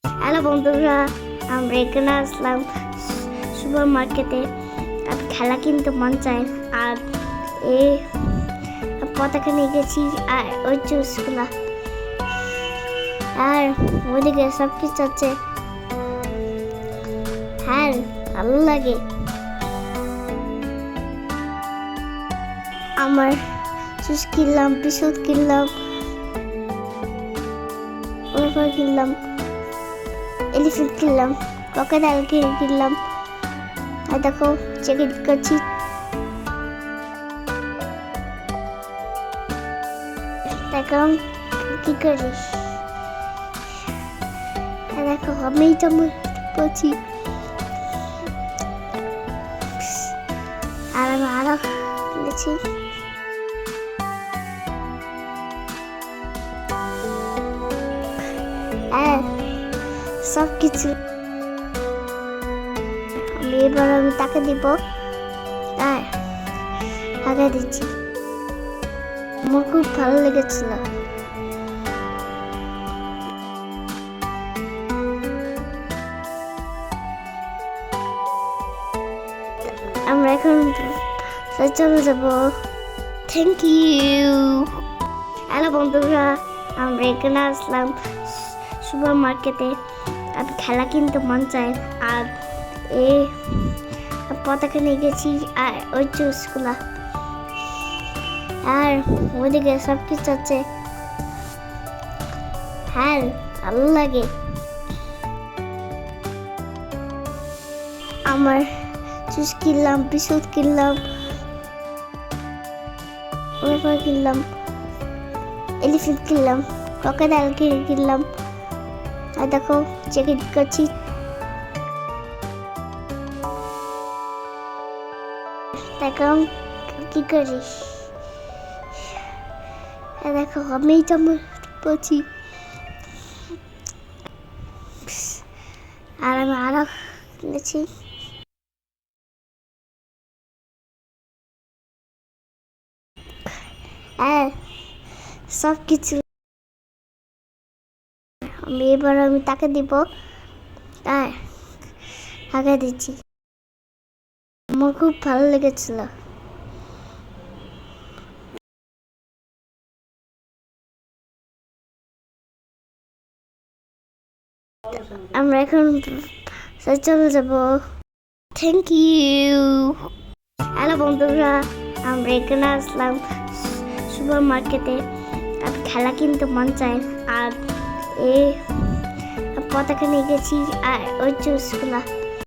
Hello বন্ধুরা, আমরা এখানে আসলাম সুপার মার্কেটে। আর খেলা কিনতে মন চায়, আর এই পতাকা নিয়ে গেছি আর ওই জুসগুলা, আর ওইদিকে সব কিছু আছে। হ্যাঁ, ভালো লাগে। আমার জুস কিনলাম, বিস্কুট কিনলাম, ওরপর কিনলাম এলিফেন্ট, কিনলাম ক্রোকোডাইল কিনলাম। আর দেখো চেক করছি, দেখো কি করিস। দেখো আমি তো বলছি, আর আমি আরো কিনেছি। সব কিছু আমি তাকে দিব, আর আগে দিচ্ছি। আমার খুব ভালো লেগেছিল। আমরা এখন চলে যাব। Thank you. হ্যালো বন্ধুরা, আমরা এখানে আসলাম সুপার মার্কেটে। আর খেলা কিনতে মন চায়, আর এই পতাকা নিয়ে গেছি আর ওই জুসগুলা, আর ওইদিকে সব কিছু আছে। হ্যাঁ, ভালো লাগে। আমার জুস কিনলাম, বিস্কুট কিনলাম, ওরপর কিনলাম এলিফেন্ট, কিনলাম ক্রোকোডাইল কিনলাম। আর দেখো চেক করছি, দেখো কি করিস। দেখো আমি তো বলছি, আর আমি আরো কিনেছি। হ্যাঁ, সব কিছু আমি তাকে দিব, আর আগে দিচ্ছি। আমার খুব ভালো লেগেছিল। আমরা এখন চলে যাব। Thank you. হ্যালো বন্ধুরা, আমরা এখানে আসলাম সুপার মার্কেটে। আর খেলা কিনতে মন চায়, আর এই পতাকা নিয়ে গেছি আর ওই জুসগুলা,